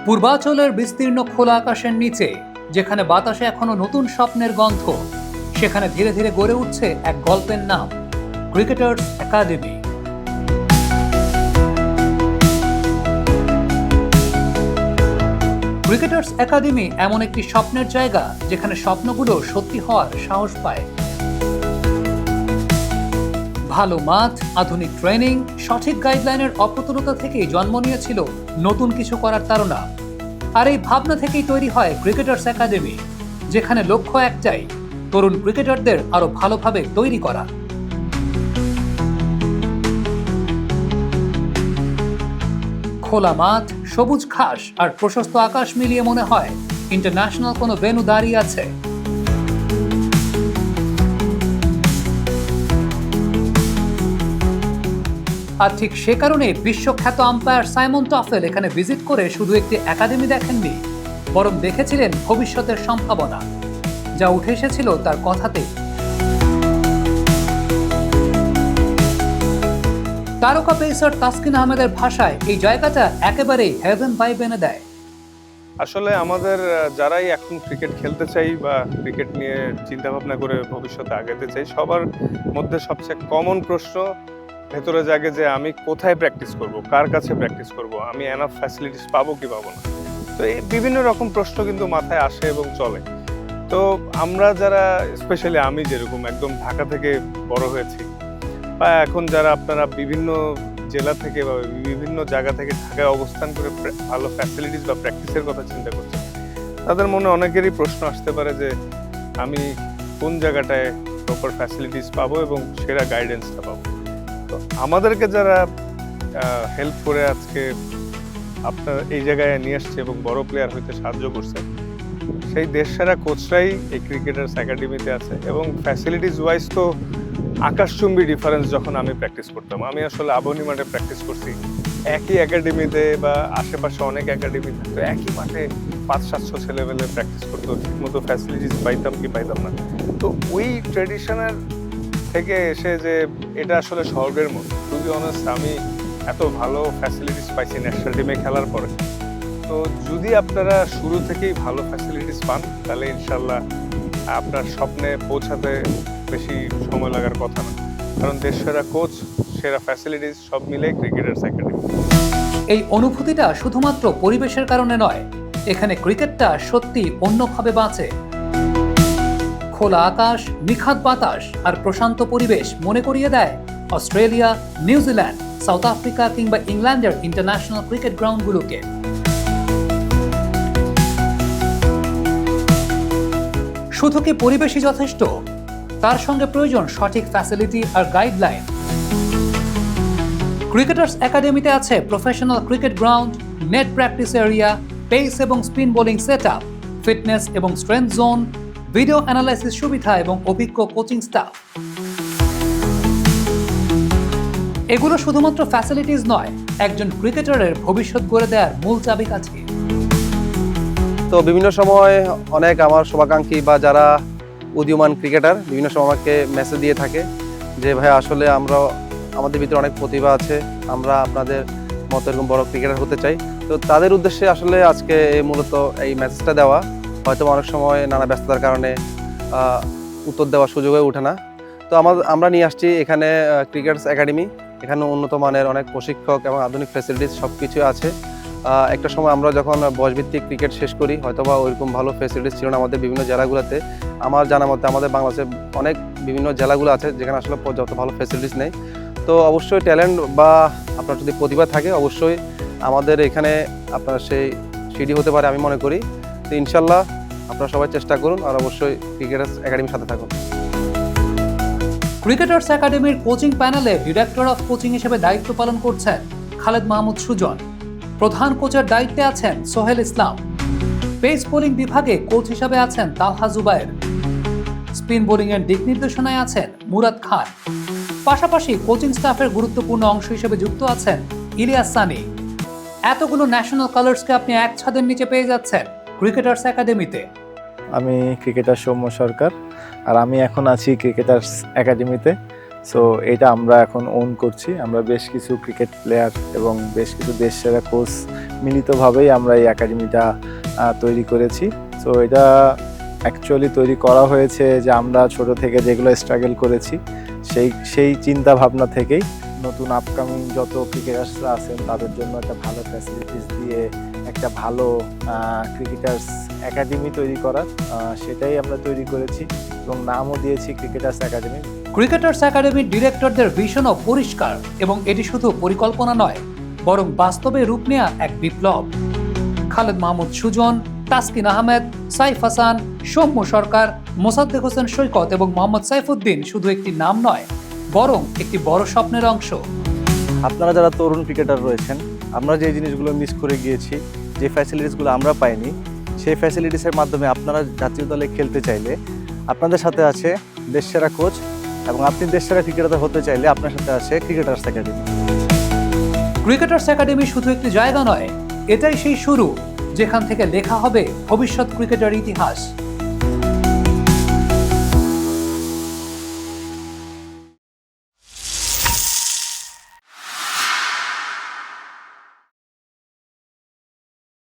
পূর্বাঞ্চলের বিস্তীর্ণ খোলা আকাশের নিচে, যেখানে বাতাসে এখনো নতুন স্বপ্নের গন্ধ, সেখানে ধীরে ধীরে গড়ে উঠছে এক গল্পের নাম, ক্রিকেটার্স একাডেমি। ক্রিকেটার্স একাডেমি এমন একটি স্বপ্নের জায়গা যেখানে স্বপ্নগুলো সত্যি হওয়ার সাহস পায়। ভালো মাঠ, আধুনিক ট্রেনিং, সঠিক গাইডলাইনের অপ্রতুলতা থেকেই জন্ম নিয়েছিল নতুন কিছু করার তাড়না। আর এই ভাবনা থেকেই তৈরি হয় ক্রিকেটার্স একাডেমি, যেখানে লক্ষ্য একটাই, তরুণ ক্রিকেটারদের আরো ভালোভাবে তৈরি করা। খোলা মাঠ, সবুজ ঘাস আর প্রশস্ত আকাশ মিলিয়ে মনে হয় ইন্টারন্যাশনাল কোনো ভেন্যু দাঁড়িয়ে আছে। আর ঠিক সে কারণে বিশ্বখ্যাত আম্পায়ার সাইমন টফেল এখানে ভিজিট করে শুধু একটি একাডেমি দেখেননি, বরং দেখেছিলেন ভবিষ্যতের সম্ভাবনা, যা উঠে এসেছিল তার কথাতেই। তারকা পেসার তাসকিন আহমেদের ভাষায় এই জায়গাটা একেবারেই হেভেন ভাইব এনে দেয়। আসলে আমাদের যারাই এখন ক্রিকেট খেলতে চাই বা ক্রিকেট নিয়ে চিন্তা ভাবনা করে ভবিষ্যতে আগাতে চাই, সবার মধ্যে সবচেয়ে কমন প্রশ্ন ভেতরে জাগে যে আমি কোথায় প্র্যাকটিস করব, কার কাছে প্র্যাকটিস করব, আমি এনাফ ফ্যাসিলিটিস পাবো কি পাবো না। তো এই বিভিন্ন রকম প্রশ্ন কিন্তু মাথায় আসে এবং চলে। তো আমরা যারা, স্পেশালি আমি যেরকম একদম ঢাকা থেকে বড় হয়েছি, বা এখন যারা আপনারা বিভিন্ন জেলা থেকে বা বিভিন্ন জায়গা থেকে ঢাকায় অবস্থান করে ভালো ফ্যাসিলিটিস বা প্র্যাকটিসের কথা চিন্তা করছেন, তাদের মনে অনেকেরই প্রশ্ন আসতে পারে যে আমি কোন জায়গাটায় প্রপার ফ্যাসিলিটিস পাবো এবং সেরা গাইডেন্সটা পাবো। তো আমাদেরকে যারা হেল্প করে আজকে আপনার এই জায়গায় নিয়ে আসছে এবং বড় প্লেয়ার হইতে সাহায্য করছে, সেই দেশসেরা কোচরাই এই ক্রিকেটার্স একাডেমিতে আছে। এবং ফ্যাসিলিটিস ওয়াইজ তো আকাশচুম্বী ডিফারেন্স। যখন আমি প্র্যাকটিস করতাম, আমি আসলে আবনি মাঠে প্র্যাকটিস করছি, একই একাডেমিতে বা আশেপাশে অনেক একাডেমি থাকতো, একই মাঠে 500-700 ছেলেবেলে প্র্যাকটিস করতো, ঠিকমতো ফ্যাসিলিটিস পাইতাম কি পাইতাম না। তো ওই ট্রেডিশনের থেকে এসে যে এটা আসলে স্বর্গের মতো, টু বি অনেস্ট, আমি এত ভালো ফ্যাসিলিটিস পাইছি ন্যাশনাল টিমে খেলার পরে। তো যদি আপনারা শুরু থেকেই ভালো ফ্যাসিলিটিস পান, তাহলে ইনশাল্লাহ আপনার স্বপ্নে পৌঁছাতে বেশি সময় লাগার কথা না। কারণ দেশসেরা কোচ, সেরা ফ্যাসিলিটিস সব মিলে ক্রিকেটার্স একাডেমি। এই অনুভূতিটা শুধুমাত্র পরিবেশের কারণে নয়, এখানে ক্রিকেটটা সত্যি অন্যভাবে বাঁচে। খোলা আকাশ, নিখাত বাতাস আর প্রশান্ত পরিবেশ মনে করিয়ে দেয় অস্ট্রেলিয়া, নিউজিল্যান্ড, সাউথ আফ্রিকা কিংবা ইংল্যান্ডের ইন্টারন্যাশনাল ক্রিকেট গ্রাউন্ডগুলোকে। শুধু কি পরিবেশই যথেষ্ট? তার সঙ্গে প্রয়োজন সঠিক ফ্যাসিলিটি আর গাইডলাইন। ক্রিকেটার্স একাডেমিতে আছে professional cricket ground, net practice area, pace এবং স্পিন বোলিং সেটআপ, ফিটনেস এবং স্ট্রেংথ জোন, ভিডিও অ্যানালাইসিস সুবিধা এবং অভিজ্ঞ কোচিং স্টাফ। এগুলো শুধুমাত্র ফ্যাসিলিটিস নয়, একজন ক্রিকেটারের ভবিষ্যৎ গড়ে দেওয়ার মূল চাবিকাঠি। তো বিভিন্ন সময় অনেক আমার শুভাকাঙ্ক্ষী বা যারা উদীয়মান ক্রিকেটার বিভিন্ন সময় আমাকে মেসেজ দিয়ে থাকে যে ভাই আসলে আমাদের ভিতরে অনেক প্রতিভা আছে, আমরা আপনাদের মতো এরকম বড় ক্রিকেটার হতে চাই। তো তাদের উদ্দেশ্যে আসলে আজকে মূলত এই মেসেজটা দেওয়া। হয়তো অনেক সময় নানা ব্যস্ততার কারণে উত্তর দেওয়ার সুযোগ হয়ে ওঠে না। তো আমরা নিয়ে আসছি এখানে ক্রিকেটার্স একাডেমি। এখানে উন্নত মানের অনেক প্রশিক্ষক এবং আধুনিক ফ্যাসিলিটিস সব কিছুই আছে। একটা সময় আমরা যখন বয়সভিত্তিক ক্রিকেট শেষ করি, হয়তোবা ওইরকম ভালো ফ্যাসিলিটিস ছিল না আমাদের বিভিন্ন জেলাগুলোতে। আমার জানা মতে আমাদের বাংলাদেশের অনেক বিভিন্ন জেলাগুলো আছে যেখানে আসলে যত ভালো ফ্যাসিলিটিস নেই। তো অবশ্যই ট্যালেন্ট বা আপনার যদি প্রতিভা থাকে, অবশ্যই আমাদের এখানে আপনার সেই সিডি হতে পারে আমি মনে করি। তো ইনশাল্লাহ আপনারা সবাই চেষ্টা করুন আর অবশ্যই ক্রিকেটার্স একাডেমির সাথে থাকুন। ক্রিকেটার্স একাডেমির কোচিং প্যানেলে ডিরেক্টর অফ কোচিং হিসেবে দায়িত্ব পালন করছেন খালেদ মাহমুদ সুজন। প্রধান কোচের দায়িত্বে আছেন সোহেল ইসলাম। পেস বোলিং বিভাগে কোচ হিসেবে আছেন তালহা জুবায়ের। স্পিন বোলিং এর দিক নির্দেশনায় আছেন মুরাদ খান। পাশাপাশি কোচিং স্টাফের গুরুত্বপূর্ণ অংশ হিসেবে যুক্ত আছেন ইলিয়াস সানি। এতগুলো ন্যাশনাল কালার্সকে আপনি এক ছাদের নিচে পেয়ে যাচ্ছেন ক্রিকেটার্স একাডেমিতে। আমি ক্রিকেটার সৌম্য সরকার, আর আমি এখন আছি ক্রিকেটার্স একাডেমিতে সো এটা আমরা এখন ওন করছি। আমরা বেশ কিছু ক্রিকেট প্লেয়ার এবং বেশ কিছু দেশসেরা কোচ মিলিতভাবেই আমরা এই একাডেমিটা তৈরি করেছি। সো এটা অ্যাকচুয়ালি তৈরি করা হয়েছে যে আমরা ছোট থেকে যেগুলো স্ট্রাগল করেছি সেই চিন্তা ভাবনা থেকেই নতুন আপকামিং যত ক্রিকেটার্সরা আছেন তাদের জন্য একটা ভালো ফ্যাসিলিটিস দিয়ে একটা ভালো ক্রিকেটার্স একাডেমি তৈরি করার সেটাই আমরা তৈরি করেছি এবং নামও দিয়েছি ক্রিকেটার্স একাডেমি। ক্রিকেটার্স একাডেমির ডিরেক্টরদের ভিশনও পরিষ্কার এবং এটি শুধু পরিকল্পনা নয়, বরং বাস্তবে রূপ নেয়া এক বিপ্লব। খালেদ মাহমুদ সুজন, তাসকিন আহমেদ, সাইফ হাসান, সৌম্য সরকার, মোসাদ্দেক হোসেন সৈকত এবং মোহাম্মদ সাইফুদ্দিন শুধু একটি নাম নয়, বরং একটি বড় স্বপ্নের অংশ। আপনারা যারা তরুণ ক্রিকেটার রয়েছেন, আমরা যে জিনিসগুলো মিস করে গিয়েছি, যে ফ্যাসিলিটিসগুলো আমরা পাইনি, সেই ফ্যাসিলিটিসের মাধ্যমে আপনারা জাতীয় দলে খেলতে চাইলে আপনাদের সাথে আছে দেশসেরা কোচ, এবং আপনি দেশসেরা ক্রিকেটার হতে চাইলে আপনার সাথে আছে ক্রিকেটার্স একাডেমি। ক্রিকেটার্স একাডেমি শুধু একটি জায়গা নয়, এটাই সেই শুরু যেখান থেকে লেখা হবে ভবিষ্যৎ ক্রিকেটের ইতিহাস।